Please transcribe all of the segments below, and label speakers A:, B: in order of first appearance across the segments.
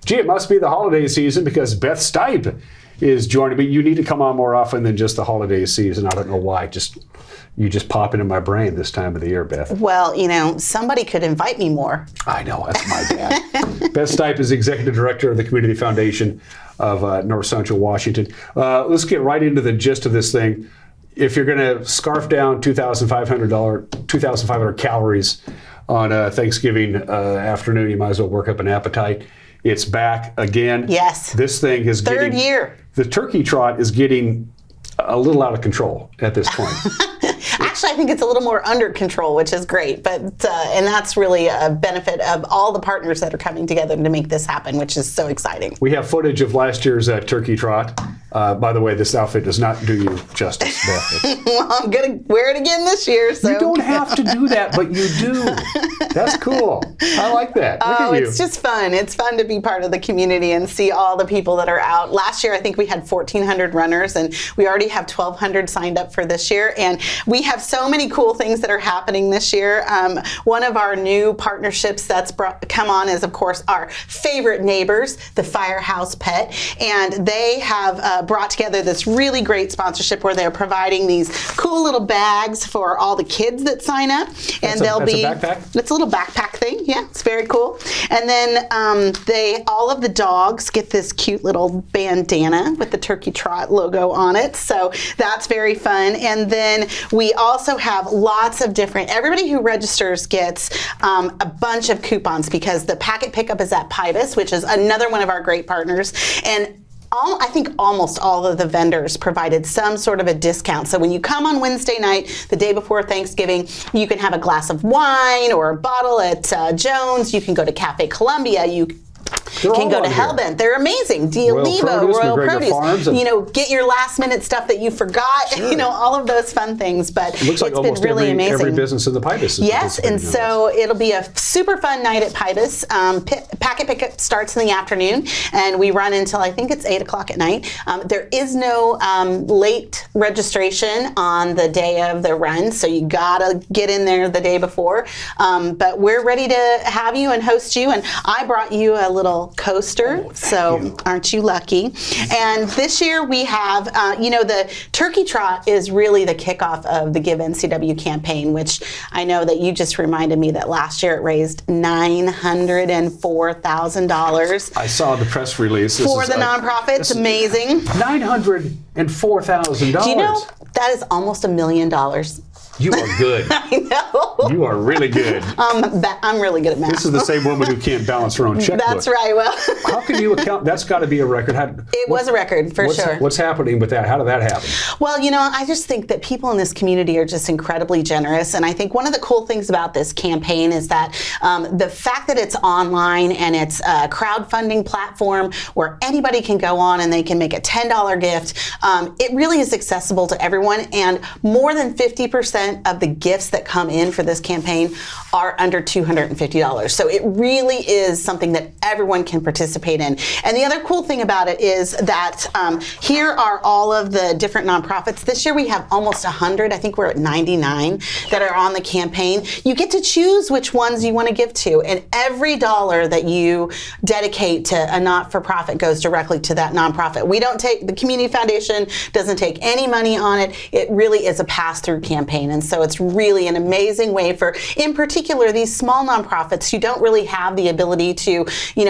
A: Gee, it must be the holiday season because Beth Stipe is joining me. You need to come on more often than just the holiday season. I don't know why. You just pop into my brain this time of the year, Beth.
B: Well, somebody could invite me more.
A: I know, that's my bad. Beth Stipe is Executive Director of the Community Foundation of North Central Washington. Let's get right into the gist of this thing. If you're going to scarf down 2,500 calories on Thanksgiving afternoon, you might as well work up an appetite. It's back again.
B: Yes.
A: This thing is
B: third year.
A: The turkey trot is getting a little out of control at this point.
B: Actually, I think it's a little more under control, which is great. But and that's really a benefit of all the partners that are coming together to make this happen, which is so exciting.
A: We have footage of last year's turkey trot. By the way, this outfit does not do you justice, Beth.
B: Well, I'm going to wear it again this year. So.
A: You don't have to do that, but you do. That's cool. I like that. Look at you.
B: It's just fun. It's fun to be part of the community and see all the people that are out. Last year, I think we had 1,400 runners, and we already have 1,200 signed up for this year. And we have so many cool things that are happening this year. One of our new partnerships that's come on is, of course, our favorite neighbors, the Firehouse Pet. And they have brought together this really great sponsorship where they're providing these cool little bags for all the kids that sign up. And
A: that's a backpack?
B: It's a little backpack thing. Yeah, it's very cool. And then all of the dogs get this cute little bandana with the Turkey Trot logo on it. So that's very fun. And then we also have lots of everybody who registers gets a bunch of coupons because the packet pickup is at Pybus, which is another one of our great partners. And I think almost all of the vendors provided some sort of a discount. So when you come on Wednesday night, the day before Thanksgiving, you can have a glass of wine or a bottle at Jones. You can go to Cafe Columbia. You can go to Hellbent. They're amazing. Royal Produce. Farms, get your last minute stuff that you forgot. Sure. All of those fun things. But
A: it looks like
B: it's
A: almost
B: been really amazing.
A: Every business in the Pybus is
B: yes, and so it'll be a super fun night at Pybus. Packet pickup starts in the afternoon, and we run until I think it's 8 o'clock at night. There is no late registration on the day of the run, so you gotta get in there the day before. But we're ready to have you and host you, and I brought you a little coaster, aren't you lucky? And this year we have, the Turkey Trot is really the kickoff of the Give NCW campaign, which I know that you just reminded me that last year it raised $904,000.
A: I saw the press release.
B: For the nonprofit. It's amazing.
A: $904,000.
B: Do you know that is almost $1 million?
A: You are good.
B: I know.
A: You are really good.
B: I'm really good at math.
A: This is the same woman who can't balance her own checkbook.
B: That's right. Well,
A: how can you account? That's got to be a record.
B: It was a record, for sure.
A: What's happening with that? How did that happen?
B: Well, I just think that people in this community are just incredibly generous. And I think one of the cool things about this campaign is that the fact that it's online and it's a crowdfunding platform where anybody can go on and they can make a $10 gift, it really is accessible to everyone. And more than 50% of the gifts that come in for this campaign are under $250. So it really is something that everyone can participate in. And the other cool thing about it is that here are all of the different nonprofits. This year we have almost 100. I think we're at 99 that are on the campaign. You get to choose which ones you want to give to. And every dollar that you dedicate to a not-for-profit goes directly to that nonprofit. The Community Foundation doesn't take any money on it. It really is a pass-through campaign. And so it's really an amazing way for, in particular, these small nonprofits who don't really have the ability to,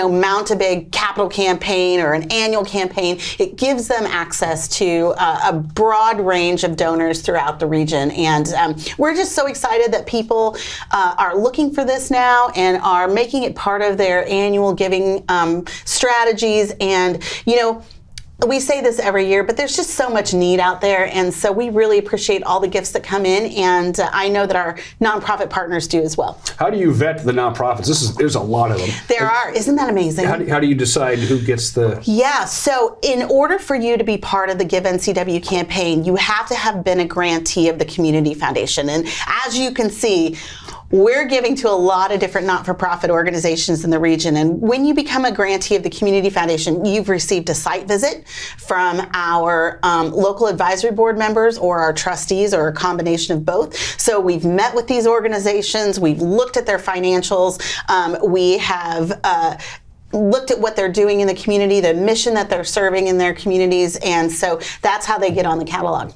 B: mount a big capital campaign or an annual campaign. It gives them access to a broad range of donors throughout the region. And we're just so excited that people are looking for this now and are making it part of their annual giving strategies. And, we say this every year, but there's just so much need out there, and so we really appreciate all the gifts that come in, and I know that our nonprofit partners do as well.
A: How do you vet the nonprofits? There's a lot of them.
B: There are. Isn't that amazing?
A: How do you decide who gets the...
B: Yeah, so in order for you to be part of the Give NCW campaign, you have to have been a grantee of the Community Foundation, and as you can see, we're giving to a lot of different not-for-profit organizations in the region. And when you become a grantee of the Community Foundation, you've received a site visit from our local advisory board members or our trustees or a combination of both. So we've met with these organizations. We've looked at their financials. We have looked at what they're doing in the community, the mission that they're serving in their communities, and so that's how they get on the catalog.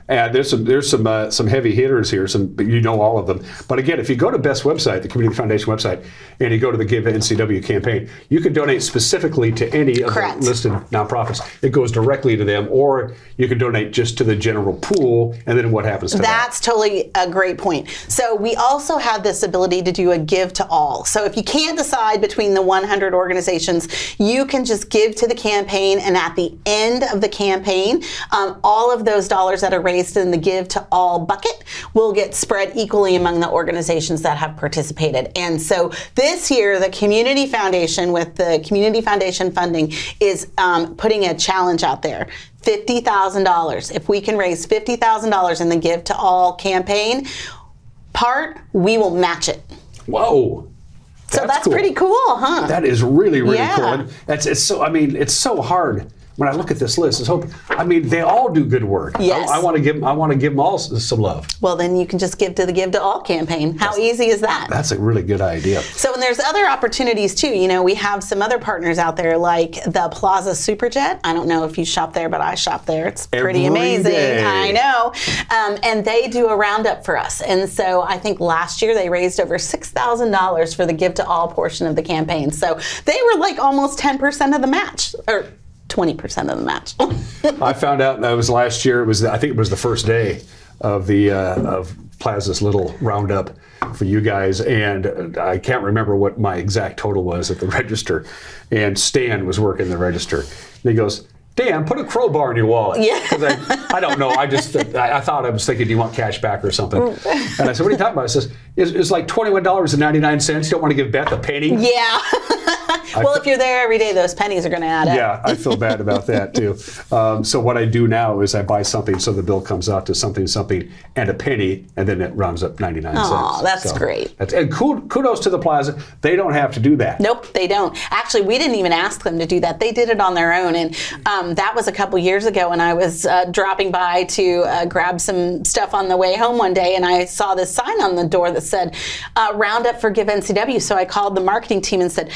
A: And there's some heavy hitters here. You know all of them. But again, if you go to Beth's website, the Community Foundation website, and you go to the Give NCW campaign, you can donate specifically to any of the listed nonprofits. It goes directly to them, or you can donate just to the general pool. And then what happens to that?
B: That's totally a great point. So we also have this ability to do a give to all. So if you can't decide between the 100 organizations, you can just give to the campaign, and at the end of the campaign, all of those dollars that are raised in the Give to All bucket will get spread equally among the organizations that have participated. And so this year, the Community Foundation, with the Community Foundation funding, is putting a challenge out there. $50,000. If we can raise $50,000 in the Give to All campaign part, we will match it.
A: Whoa.
B: So that's
A: cool.
B: Pretty cool, huh?
A: That is really, really
B: Yeah.
A: cool. And it's so hard. When I look at this list, they all do good work.
B: Yes.
A: I want to give them all some love.
B: Well, then you can just give to the Give to All campaign. How easy is that?
A: That's a really good idea.
B: So, and there's other opportunities too. You know, we have some other partners out there like the Plaza Superjet. I don't know if you shop there, but I shop there. It's pretty amazing.
A: Day.
B: I know. And they do a roundup for us. And so I think last year they raised over $6,000 for the Give to All portion of the campaign. So they were like almost 10% of the match, or 20% of the match.
A: I found out that was last year. I think it was the first day of the of Plaza's little roundup for you guys, and I can't remember what my exact total was at the register. And Stan was working the register, and he goes, "Dan, put a crowbar in your wallet."
B: Yeah.
A: Because I don't know. I thought I was thinking, do you want cash back or something? And I said, what are you talking about? He says, it's like $21.99. You don't want to give Beth a penny?
B: Yeah. Well, if you're there every day, those pennies are going to add up.
A: Yeah, I feel bad about that too. So what I do now is I buy something, so the bill comes out to something, and a penny, and then it rounds up 99 cents.
B: Oh, that's great.
A: And kudos to the Plaza. They don't have to do that.
B: Nope, they don't. Actually, we didn't even ask them to do that. They did it on their own. And that was a couple years ago when I was dropping by to grab some stuff on the way home one day, and I saw this sign on the door that said, Roundup for Give NCW. So I called the marketing team and said,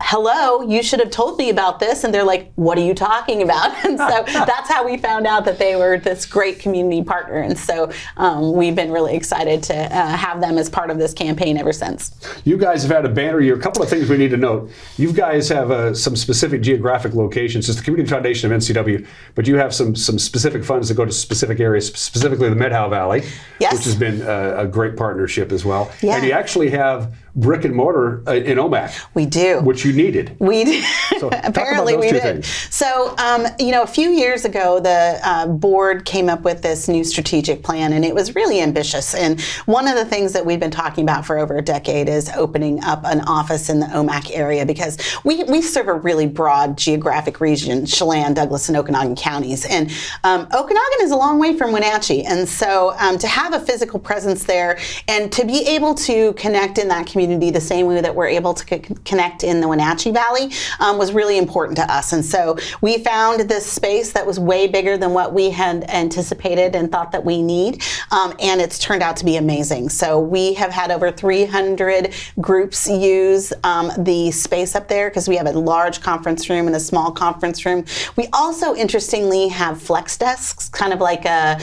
B: hello, you should have told me about this. And they're like, what are you talking about? And so that's how we found out that they were this great community partner. And so we've been really excited to have them as part of this campaign ever since.
A: You guys have had a banner year. A couple of things we need to note. You guys have some specific geographic locations. It's the Community Foundation of NCW, but you have some specific funds that go to specific areas, specifically the Medhow Valley,
B: yes,
A: which has been a great partnership as well.
B: Yeah.
A: And you actually have brick and mortar in Omak.
B: We do.
A: Which you needed.
B: We did.
A: So
B: Apparently we did.
A: Things.
B: So, a few years ago, the board came up with this new strategic plan, and it was really ambitious. And one of the things that we've been talking about for over a decade is opening up an office in the Omak area, because we serve a really broad geographic region, Chelan, Douglas, and Okanagan counties. And Okanagan is a long way from Wenatchee. And so to have a physical presence there and to be able to connect in that community the same way that we're able to connect in the Wenatchee Valley was really important to us. And so we found this space that was way bigger than what we had anticipated and thought that we need. And it's turned out to be amazing. So we have had over 300 groups use the space up there, because we have a large conference room and a small conference room. We also, interestingly, have flex desks, kind of like a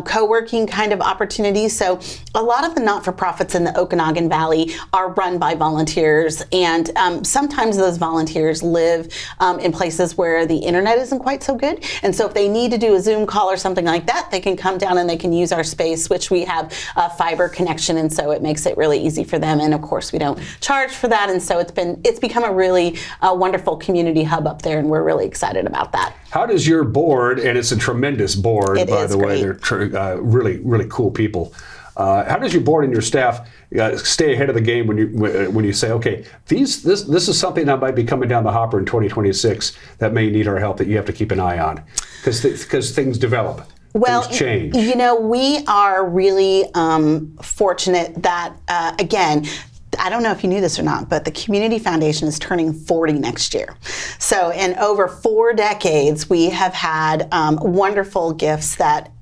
B: co-working kind of opportunity. So a lot of the not-for-profits in the Okanagan Valley are run by volunteers, and sometimes those volunteers live in places where the internet isn't quite so good. And so if they need to do a Zoom call or something like that, they can come down and they can use our space, which we have a fiber connection, and so it makes it really easy for them. And of course, we don't charge for that, and so it's become a really wonderful community hub up there, and we're really excited about that.
A: How does your board, and it's a tremendous board, by the way, they're really, really cool people. How does your board and your staff stay ahead of the game when you say, okay, this is something that might be coming down the hopper in 2026 that may need our help, that you have to keep an eye on, because things develop.
B: Well,
A: things change.
B: We are really fortunate that, again, I don't know if you knew this or not, but the Community Foundation is turning 40 next year. So in over 4 decades, we have had wonderful gifts that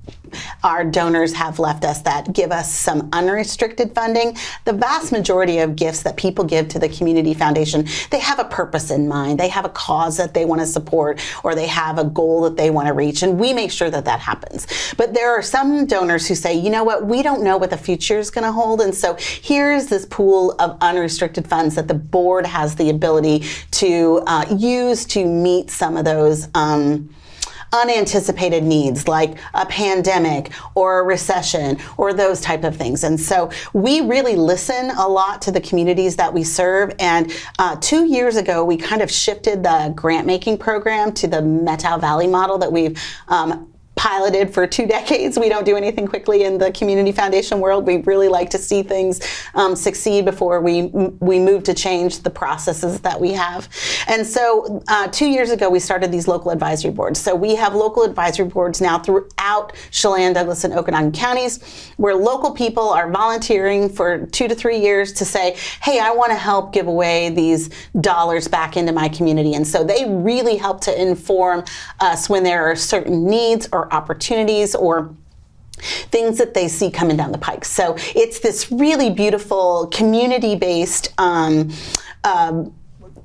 B: our donors have left us that give us some unrestricted funding. The vast majority of gifts that people give to the Community Foundation, they have a purpose in mind. They have a cause that they want to support, or they have a goal that they want to reach, and we make sure that that happens. But there are some donors who say, you know what, we don't know what the future is going to hold, and so here's this pool of unrestricted funds that the board has the ability to use to meet some of those unanticipated needs, like a pandemic or a recession or those type of things. And so we really listen a lot to the communities that we serve. And 2 years ago, we kind of shifted the grant making program to the Methow Valley model that we've piloted for 2 decades. We don't do anything quickly in the Community Foundation world. We really like to see things succeed before we move to change the processes that we have. And so 2 years ago, we started these local advisory boards. So we have local advisory boards now throughout Chelan, Douglas, and Okanagan counties, where local people are volunteering for 2 to 3 years to say, hey, I want to help give away these dollars back into my community. And so they really help to inform us when there are certain needs or opportunities or things that they see coming down the pike. So it's this really beautiful community-based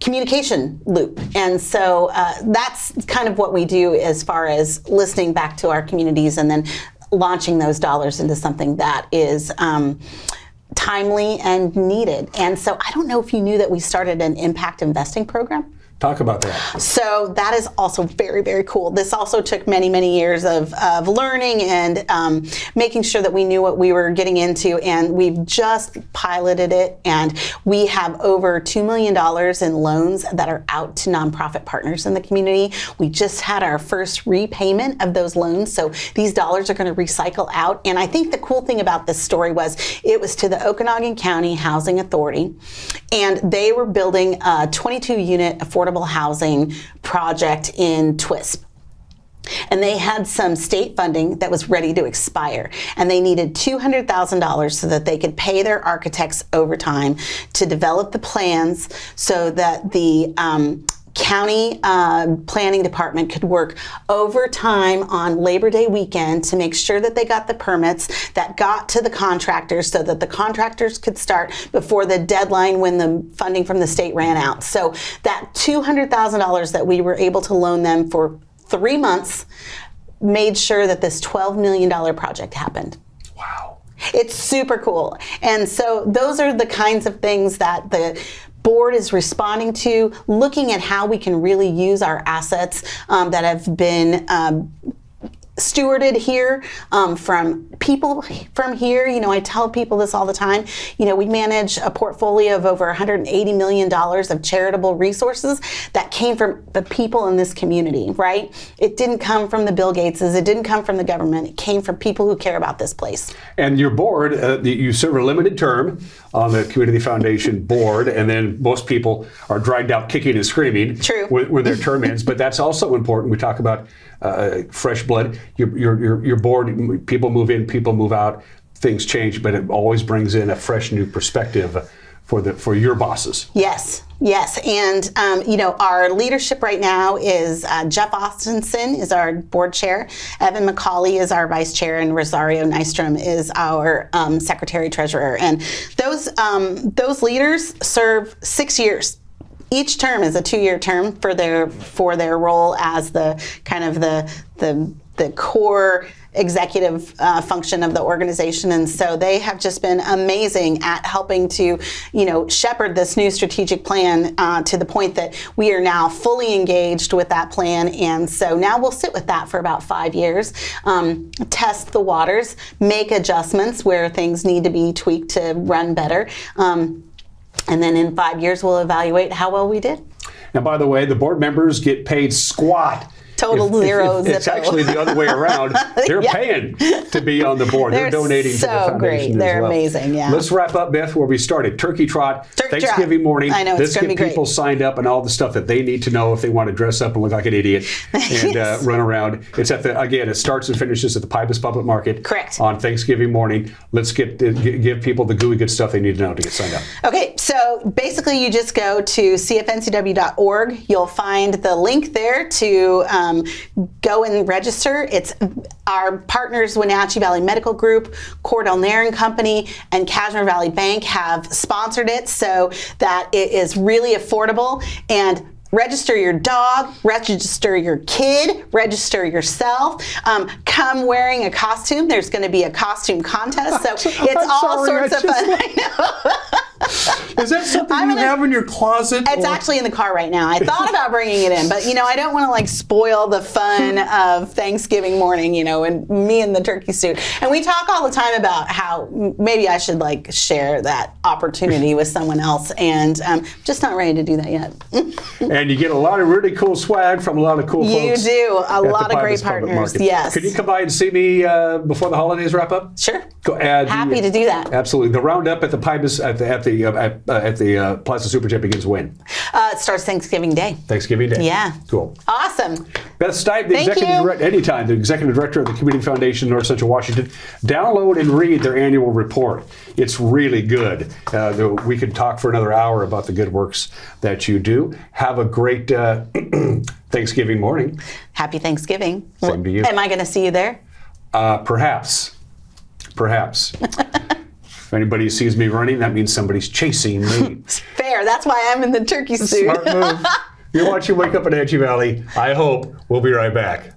B: communication loop. And so that's kind of what we do as far as listening back to our communities and then launching those dollars into something that is timely and needed. And so I don't know if you knew that we started an impact investing program.
A: Talk about that.
B: So that is also very, very cool. This also took many, many years of learning and making sure that we knew what we were getting into. And we've just piloted it. And we have over $2 million in loans that are out to nonprofit partners in the community. We just had our first repayment of those loans. So these dollars are going to recycle out. And I think the cool thing about this story was it was to the Okanagan County Housing Authority. And they were building a 22-unit affordable housing project in Twisp. And they had some state funding that was ready to expire. And they needed $200,000 so that they could pay their architects overtime to develop the plans so that the county planning department could work overtime on Labor Day weekend to make sure that they got the permits that got to the contractors so that the contractors could start before the deadline when the funding from the state ran out. So that $200,000 that we were able to loan them for 3 months made sure that this $12 million project happened.
A: Wow.
B: It's super cool. And so those are the kinds of things that the board is responding to, looking at how we can really use our assets that have been stewarded here from people from here. You know, I tell people this all the time. You know, we manage a portfolio of over $180 million of charitable resources that came from the people in this community, right? It didn't come from the Bill Gateses. It didn't come from the government. It came from people who care about this place. And
A: your board, you serve a limited term on the Community Foundation board, and then most people are dragged out kicking and screaming.
B: True.
A: When their term ends. But that's also important. We talk about fresh blood. Your board, people move in, people move out, things change, but it always brings in a fresh new perspective for your bosses.
B: Yes. And, you know, our leadership right now is Jeff Austinson is our board chair, Evan McCauley is our vice chair, and Rosario Nystrom is our secretary treasurer. And those leaders serve 6 years. Each term is a 2-year term for their role as the kind of the core executive function of the organization. And so they have just been amazing at helping to, you know, shepherd this new strategic plan to the point that we are now fully engaged with that plan. And so now we'll sit with that for about 5 years, test the waters, make adjustments where things need to be tweaked to run better. And then in 5 years, we'll evaluate how well we did.
A: Now, by the way, the board members get paid squat.
B: Total zero.
A: It's actually the other way around. They're paying to be on the board. They're donating to the foundation
B: great.
A: as
B: They're
A: well.
B: amazing, yeah.
A: Let's wrap up, Beth, where we started. Turkey Trot, Thanksgiving morning.
B: I know,
A: Let's get people signed up and all the stuff that they need to know if they want to dress up and look like an idiot and run around. It's again, it starts and finishes at the Pybus Public Market.
B: Correct.
A: On Thanksgiving morning. Let's give people the gooey good stuff they need to know to get signed up.
B: Okay, so basically you just go to cfncw.org. You'll find the link there to go and register. It's our partners, Wenatchee Valley Medical Group, Cordell Nair and Company, and Cashmere Valley Bank have sponsored it so that it is really affordable. And register your dog, register your kid, register yourself. Come wearing a costume. There's going to be a costume contest, so it's all sorts of fun. I know.
A: Is that something you have in your closet?
B: It's actually in the car right now. I thought about bringing it in, but I don't want to like spoil the fun of Thanksgiving morning, and me in the turkey suit. And we talk all the time about how maybe I should like share that opportunity with someone else, and just not ready to do that yet.
A: And you get a lot of really cool swag from a lot of cool folks.
B: You do. A lot of great partners. Yes.
A: Could you come by and see me before the holidays wrap up?
B: Sure. Happy to do that.
A: Absolutely. The roundup at the Pybus at the Plaza Super Jet begins when?
B: It starts Thanksgiving Day.
A: Thanksgiving Day.
B: Yeah.
A: Cool.
B: Awesome.
A: Beth Stipe, the executive director of the Community Foundation of North Central Washington. Download and read their annual report. It's really good. We could talk for another hour about the good works that you do. Have a great Thanksgiving morning.
B: Happy Thanksgiving.
A: Same to you.
B: Am I going to see you there?
A: Perhaps. If anybody sees me running, that means somebody's chasing me.
B: Fair. That's why I'm in the turkey suit.
A: Smart move. You're watching Wake Up in Wenatchee Valley. I hope. We'll be right back.